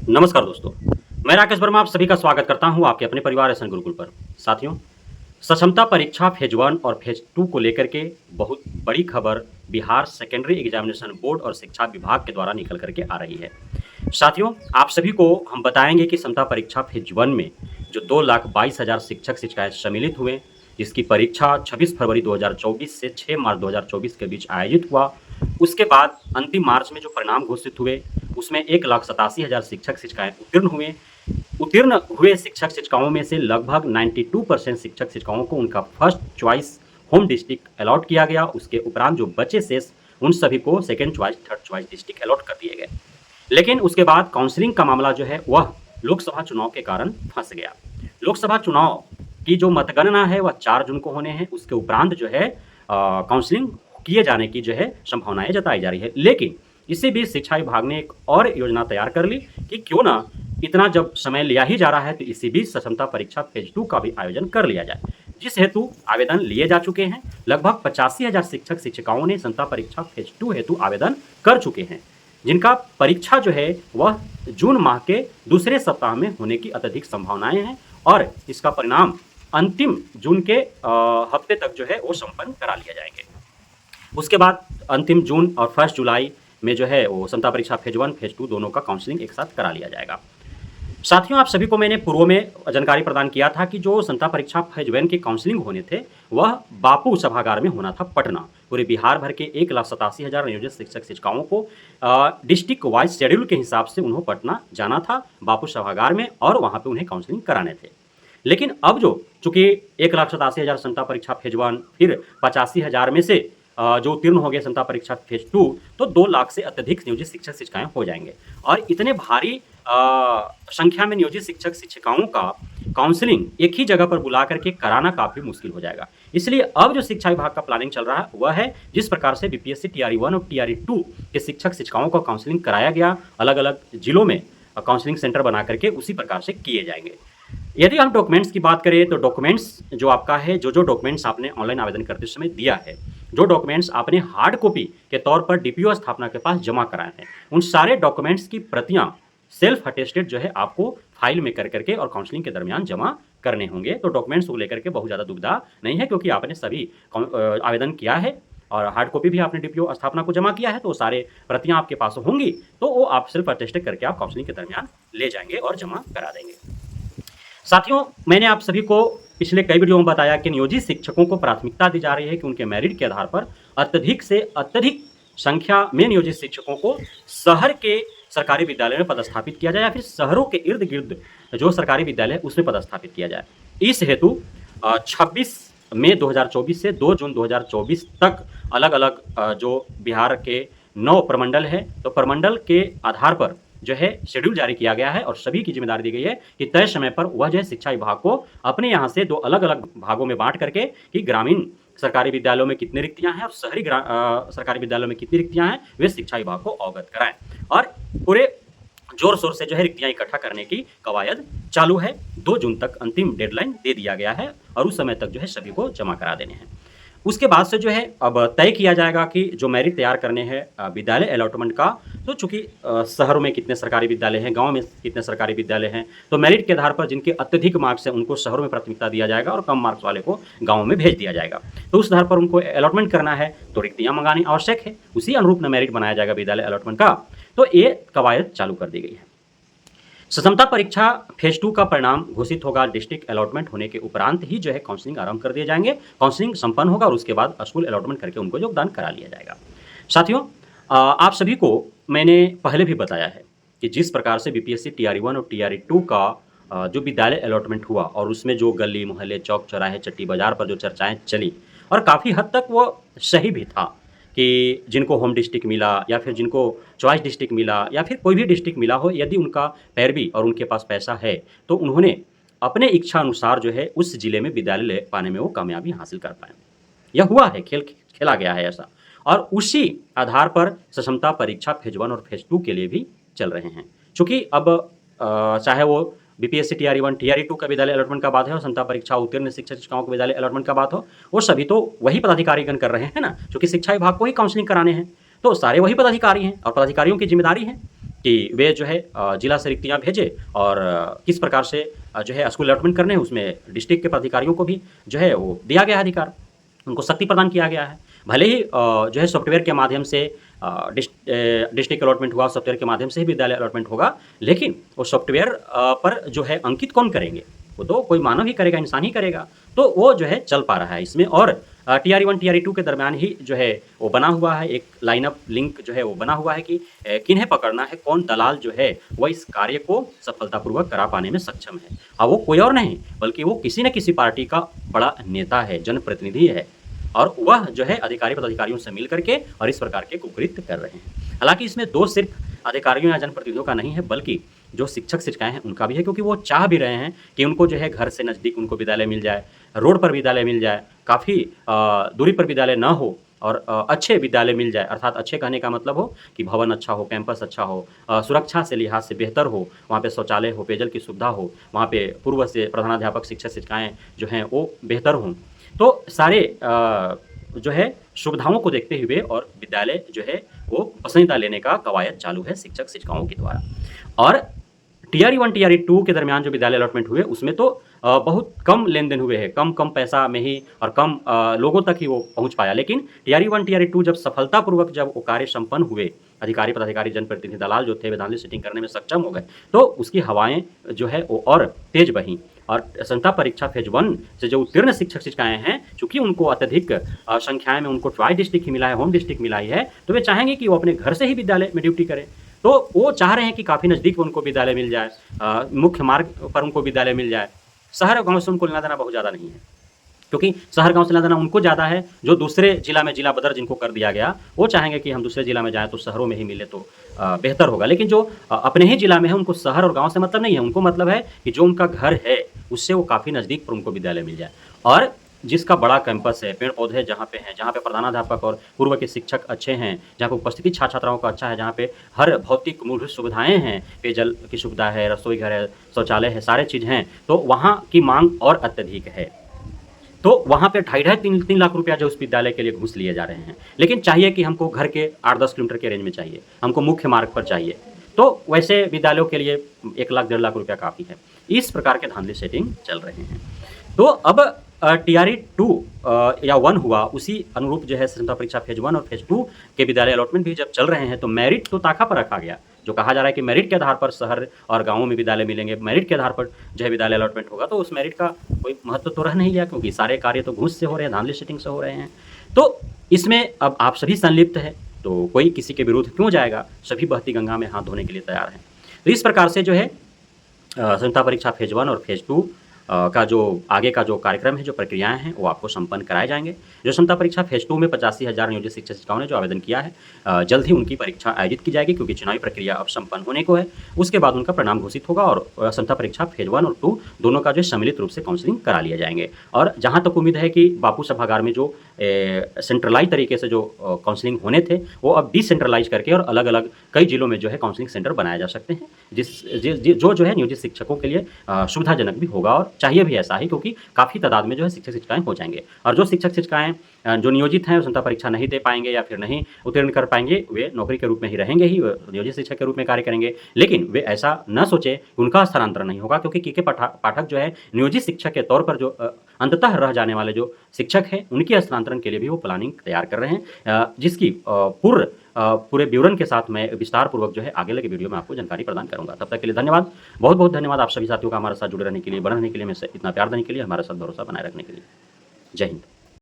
नमस्कार दोस्तों, मैं राकेश वर्मा आप सभी का स्वागत करता हूं आपके अपने परिवार एसएन गुरुकुल पर। साथियों, सक्षमता परीक्षा फेज 1 और फेज 2 को लेकर के बहुत बड़ी खबर बिहार सेकेंडरी एग्जामिनेशन बोर्ड और शिक्षा विभाग के द्वारा निकल करके आ रही है। साथियों, आप सभी को हम बताएंगे कि क्षमता परीक्षा फेज 1 में जो 2,22,000 शिक्षक शिक्षिकाएं सम्मिलित हुए, जिसकी परीक्षा 26 फरवरी 2024 से 6 मार्च 2024 के बीच आयोजित हुआ। उसके बाद अंतिम मार्च में जो परिणाम घोषित हुए, उसमें 1,87,000 शिक्षक शिक्षिकाएं उत्तीर्ण हुए शिक्षक शिक्षिकाओं में से लगभग 92% शिक्षक शिक्षिकाओं को उनका first choice home district allot किया गया। उसके उपरांत जो बचे शेष उन सभी को second choice, third choice district allot कर दिए गए। लेकिन उसके बाद काउंसलिंग का मामला जो है वह लोकसभा चुनाव के कारण फंस गया। लोकसभा चुनाव की जो मतगणना है वह 4 जून को होने हैं। उसके उपरांत जो है काउंसलिंग किए जाने की जो है संभावनाएं जताई जा रही है। लेकिन इसी बीच शिक्षा विभाग ने एक और योजना तैयार कर ली कि क्यों ना इतना जब समय लिया ही जा रहा है तो इसी बीच सक्षमता परीक्षा फेज 2 का भी आयोजन कर लिया जाए, जिस हेतु आवेदन लिए जा चुके हैं। लगभग 85,000 शिक्षक शिक्षिकाओं ने क्षमता परीक्षा फेज 2 हेतु आवेदन कर चुके हैं, जिनका परीक्षा जो है वह जून माह के दूसरे सप्ताह में होने की अत्यधिक संभावनाएं हैं और इसका परिणाम अंतिम जून के हफ्ते तक जो है वो संपन्न करा लिया जाएंगे। उसके बाद अंतिम जून और 1 जुलाई में जो है वो क्षमता परीक्षा फेज 1 फेज 2 दोनों का काउंसलिंग एक साथ करा लिया जाएगा। साथियों, आप सभी को मैंने पूर्व में जानकारी प्रदान किया था कि जो क्षमता परीक्षा फेज 1 की काउंसलिंग होने थे वह बापू सभागार में होना था पटना। पूरे बिहार भर के 1,87,000 नियोजित शिक्षक शिक्षिकाओं को डिस्ट्रिक्ट वाइज शेड्यूल के हिसाब से उन्हें पटना जाना था बापू सभागार में और वहाँ पे उन्हें काउंसलिंग कराने थे। लेकिन अब जो चूंकि 1,87,000 क्षमता परीक्षा फेज 1 फिर 85,000 में से जो उत्तीर्ण हो गए क्षमता परीक्षा फेज 2 तो 2 लाख से अत्यधिक नियोजित शिक्षक शिक्षिकाएं हो जाएंगे और इतने भारी संख्या में नियोजित शिक्षक शिक्षिकाओं का काउंसलिंग एक ही जगह पर बुला करके कराना काफी मुश्किल हो जाएगा। इसलिए अब जो शिक्षा विभाग का प्लानिंग चल रहा है वह है जिस प्रकार से बीपीएससी टीआरई 1 और टीआरई 2 के शिक्षक शिक्षिकाओं का काउंसलिंग कराया गया अलग अलग जिलों में काउंसलिंग सेंटर बना करके उसी प्रकार से किए जाएंगे। यदि हम डॉक्यूमेंट्स की बात करें तो डॉक्यूमेंट्स जो आपका है जो डॉक्यूमेंट्स आपने ऑनलाइन आवेदन करते समय दिया है, जो डॉक्यूमेंट्स आपने हार्ड कॉपी के तौर पर डीपीओ स्थापना के पास जमा कराए हैं, उन सारे डॉक्यूमेंट्स की प्रतियां सेल्फ अटेस्टेड जो है आपको फाइल में कर करके और काउंसलिंग के दरमियान जमा करने होंगे। तो डॉक्यूमेंट्स को लेकर के बहुत ज़्यादा दुविधा नहीं है क्योंकि आपने सभी आवेदन किया है और हार्ड कॉपी भी आपने डीपीओ स्थापना को जमा किया है, तो सारे प्रतियां आपके पास होंगी तो वो आप सेल्फ अटेस्टेड करके आप काउंसलिंग के दरमियान ले जाएंगे और जमा करा देंगे। साथियों, मैंने आप सभी को पिछले कई वीडियो में बताया कि नियोजित शिक्षकों को प्राथमिकता दी जा रही है कि उनके मेरिट के आधार पर अत्यधिक से अत्यधिक संख्या में नियोजित शिक्षकों को शहर के सरकारी विद्यालय में पदस्थापित किया जाए या फिर शहरों के इर्द गिर्द जो सरकारी विद्यालय है उसमें पदस्थापित किया जाए। इस हेतु 26 मई 2024 से 2 जून 2024 तक अलग अलग जो बिहार के 9 प्रमंडल है तो प्रमंडल के आधार पर जो है शेड्यूल जारी किया गया है और सभी की जिम्मेदारी दी गई है कि तय समय पर वह जो है शिक्षा विभाग को अपने यहाँ से 2 अलग अलग भागों में बांट करके कि ग्रामीण सरकारी विद्यालयों में कितनी रिक्तियां हैं और शहरी सरकारी विद्यालयों में कितनी रिक्तियां हैं वे शिक्षा विभाग को अवगत कराएं और पूरे जोर शोर से जो है रिक्तियां इकट्ठा करने की कवायद चालू है। 2 जून तक अंतिम डेडलाइन दे दिया गया है और उस समय तक जो है सभी को जमा करा देने हैं। उसके बाद से जो है अब तय किया जाएगा कि जो मेरिट तैयार करने हैं विद्यालय अलॉटमेंट का, तो चूंकि शहरों में कितने सरकारी विद्यालय हैं, गांव में कितने सरकारी विद्यालय हैं, तो मेरिट के आधार पर जिनके अत्यधिक मार्क्स हैं उनको शहरों में प्राथमिकता दिया जाएगा और कम मार्क्स वाले को गाँव में भेज दिया जाएगा। तो उस आधार पर उनको अलॉटमेंट करना है तो रिक्तियाँ मंगानी आवश्यक है, उसी अनुरूप में मेरिट बनाया जाएगा विद्यालय अलॉटमेंट का। तो ये कवायद चालू कर दी गई है। सक्षमता परीक्षा फेज 2 का परिणाम घोषित होगा डिस्ट्रिक्ट अलॉटमेंट होने के उपरांत ही जो है काउंसलिंग आरंभ कर दिए जाएंगे। काउंसलिंग संपन्न होगा और उसके बाद स्कूल अलॉटमेंट करके उनको योगदान करा लिया जाएगा। साथियों, आप सभी को मैंने पहले भी बताया है कि जिस प्रकार से बीपीएससी टीआरई 1 और टीआरई 2 का जो विद्यालय अलॉटमेंट हुआ और उसमें जो गली मोहल्ले चौक चौराहे चट्टी बाजार पर जो चर्चाएं चली और काफ़ी हद तक वो सही भी था कि जिनको होम डिस्ट्रिक्ट मिला या फिर जिनको चॉइस डिस्ट्रिक्ट मिला या फिर कोई भी डिस्ट्रिक्ट मिला हो, यदि उनका पैरवी और उनके पास पैसा है तो उन्होंने अपने इच्छा अनुसार जो है उस जिले में विद्यालय ले पाने में वो कामयाबी हासिल कर पाए। यह हुआ है, खेला गया है ऐसा, और उसी आधार पर सक्षमता परीक्षा फेज 1 और फेज 2 के लिए भी चल रहे हैं। चूँकि अब चाहे वो बीपीएससी टीआरई 1 टीआरई 2 का विद्यालय अलॉटमेंट का बात है और क्षमता परीक्षा उत्तीर्ण शिक्षक शिक्षिकाओं के विद्यालय अलॉटमेंट का बात हो, वो सभी तो वही पदाधिकारीगण कर रहे हैं ना, क्योंकि शिक्षा विभाग को ही काउंसलिंग कराने हैं तो सारे वही पदाधिकारी हैं और पदाधिकारियों की जिम्मेदारी है कि वे जो है जिला से रिक्तियाँ भेजें और किस प्रकार से जो है स्कूल अलॉटमेंट करने हैं, उसमें डिस्ट्रिक्ट के प्राधिकारियों को भी जो है वो दिया गया है अधिकार, उनको शक्ति प्रदान किया गया है। भले ही जो है सॉफ्टवेयर के माध्यम से डिस्ट्रिक्ट अलॉटमेंट हुआ, सॉफ्टवेयर के माध्यम से ही विद्यालय अलॉटमेंट होगा, लेकिन वो सॉफ्टवेयर पर जो है अंकित कौन करेंगे? वो तो कोई मानव ही करेगा, इंसान ही करेगा। तो वो जो है चल पा रहा है इसमें, और टीआरई 1 टीआरई 2 के दरमियान ही जो है वो बना हुआ है, एक लाइनअप लिंक जो है वो बना हुआ है कि किन्हें पकड़ना है, कौन दलाल जो है वह इस कार्य को सफलतापूर्वक करा पाने में सक्षम है। अब वो कोई और नहीं बल्कि वो किसी न किसी पार्टी का बड़ा नेता है, जनप्रतिनिधि है, और वह जो है अधिकारी पदाधिकारियों से मिल करके और इस प्रकार के कुकृत्य कर रहे हैं। हालांकि इसमें दोष सिर्फ अधिकारियों या जनप्रतिनिधियों का नहीं है, बल्कि जो शिक्षक शिक्षिकाएं हैं उनका भी है, क्योंकि वो चाह भी रहे हैं कि उनको जो है घर से नज़दीक उनको विद्यालय मिल जाए, रोड पर विद्यालय मिल जाए, काफ़ी दूरी पर विद्यालय ना हो और अच्छे विद्यालय मिल जाए। अर्थात अच्छे कहने का मतलब हो कि भवन अच्छा हो, कैंपस अच्छा हो, सुरक्षा से लिहाज से बेहतर हो, वहाँ पे शौचालय हो, पेयजल की सुविधा हो, वहाँ पे पूर्व से प्रधानाध्यापक शिक्षक शिक्षिकाएँ जो हैं वो बेहतर हों। तो सारे जो है सुविधाओं को देखते हुए और विद्यालय जो है वो पसंदीदा लेने का कवायद चालू है शिक्षक शिक्षिकाओं के द्वारा। और टीआरई 1 टीआरई 2 के दरमियान जो विद्यालय अलॉटमेंट हुए उसमें तो बहुत कम लेन देन हुए हैं, कम पैसा में ही और कम लोगों तक ही वो पहुंच पाया। लेकिन टीआरई 1 टीआरई 2 जब सफलतापूर्वक जब वो कार्य संपन्न हुए, अधिकारी पदाधिकारी जनप्रतिनिधि दलाल जो थे वेदांत सेटिंग करने में सक्षम हो गए, तो उसकी हवाएं जो है वो और तेज बहीं। और संहिता परीक्षा फेज 1 से जो उत्तीर्ण शिक्षक शिक्षिकाएं हैं, चूंकि उनको अत्यधिक संख्याएं में उनको ट्वाइस डिस्ट्रिक्ट ही मिला है, होम डिस्ट्रिक्ट मिला ही है, तो वे चाहेंगे कि वो अपने घर से ही विद्यालय में ड्यूटी करें। तो वो चाह रहे हैं कि काफ़ी नज़दीक उनको विद्यालय मिल जाए, मुख्य मार्ग पर उनको विद्यालय मिल जाए। शहर और गाँव से उनको लेना देना बहुत ज़्यादा नहीं है, क्योंकि शहर गांव से लेना देना उनको ज़्यादा है। जो दूसरे जिला में जिला बदर जिनको कर दिया गया, वो चाहेंगे कि हम दूसरे जिला में जाएं तो शहरों में ही मिले तो बेहतर होगा। लेकिन जो अपने ही जिला में है उनको शहर और गांव से मतलब नहीं है, उनको मतलब है कि जो उनका घर है उससे वो काफ़ी नज़दीक पर उनको विद्यालय मिल जाए, और जिसका बड़ा कैंपस है, पेड़ पौधे जहाँ पे हैं, जहाँ पे प्रधानाध्यापक और पूर्व के शिक्षक अच्छे हैं, जहाँ पे उपस्थिति छात्र छात्राओं का अच्छा है, जहाँ पे हर भौतिक मूलभूत सुविधाएं हैं, पेयजल की सुविधा है, रसोई घर है, शौचालय है, सारे चीज़ हैं, तो वहाँ की मांग और अत्यधिक है। तो वहाँ पे 2.5-3 लाख रुपया जो उस विद्यालय के लिए घूस लिए जा रहे हैं। लेकिन चाहिए कि हमको घर के 8-10 किलोमीटर के रेंज में चाहिए, हमको मुख्य मार्ग पर चाहिए, तो वैसे विद्यालयों के लिए 1 लाख 1.5 लाख रुपया काफ़ी है। इस प्रकार के धांधली सेटिंग चल रहे हैं। तो अब टीआरई 2 या 1 हुआ, उसी अनुरूप जो है संहिता परीक्षा फेज 1 और फेज 2 के विद्यालय अलॉटमेंट भी जब चल रहे हैं, तो मेरिट तो ताका पर रखा गया। जो कहा जा रहा है कि मेरिट के आधार पर शहर और गांवों में विद्यालय मिलेंगे, मेरिट के आधार पर जो है विद्यालय अलॉटमेंट होगा, तो उस मेरिट का कोई महत्व तो रह नहीं गया, क्योंकि सारे कार्य तो घूस से हो रहे हैं, धांधली सेटिंग से हो रहे हैं। तो इसमें अब आप सभी संलिप्त हैं, तो कोई किसी के विरुद्ध क्यों जाएगा? सभी बहती गंगा में हाथ धोने के लिए तैयार हैं। तो इस प्रकार से जो है संहिता परीक्षा फेज 1 और फेज 2 का जो आगे का जो कार्यक्रम है, जो प्रक्रियाएं हैं, वो आपको संपन्न कराए जाएंगे। जो संहिता परीक्षा फेज 2 में 85,000 नियोजित शिक्षक शिक्षिकाओं ने जो आवेदन किया है, जल्द ही उनकी परीक्षा आयोजित की जाएगी, क्योंकि चुनावी प्रक्रिया अब संपन्न होने को है। उसके बाद उनका परिणाम घोषित होगा और संहिता परीक्षा फेज 1 और 2 दोनों का जो सम्मिलित रूप से काउंसलिंग करा लिया जाएंगे। और जहाँ तक उम्मीद है कि बापू सभागार में जो सेंट्रलाइज तरीके से जो काउंसलिंग होने थे, वो अब डिसेंट्रलाइज करके और अलग अलग कई जिलों में जो है काउंसलिंग सेंटर बनाए जा सकते हैं, जो है नियोजित शिक्षकों के लिए सुविधाजनक भी होगा, और चाहिए भी ऐसा ही, क्योंकि काफ़ी तादाद में जो है शिक्षक शिक्षिकाएं हो जाएंगे। और जो शिक्षक शिक्षिकाएं जो नियोजित हैं, संहिता परीक्षा नहीं दे पाएंगे या फिर नहीं उत्तीर्ण कर पाएंगे, वे नौकरी के रूप में ही रहेंगे ही, नियोजित शिक्षक के रूप में कार्य करेंगे। लेकिन वे ऐसा न सोचे कि उनका स्थानांतरण नहीं होगा, क्योंकि के पाठक जो है नियोजित शिक्षक के तौर पर जो अंततः रह जाने वाले जो शिक्षक हैं, उनके स्थानांतरण के लिए भी वो प्लानिंग तैयार कर रहे हैं, जिसकी पूरे विवरण के साथ मैं विस्तार पूर्वक जो है आगे लगे वीडियो में आपको जानकारी प्रदान करूंगा। तब तक के लिए धन्यवाद, बहुत बहुत धन्यवाद आप सभी साथियों का हमारे साथ जुड़े रहने के लिए, बने रहने के लिए, हमें इतना प्यार देने के लिए, हमारे साथ भरोसा बनाए रखने के लिए। जय हिंद।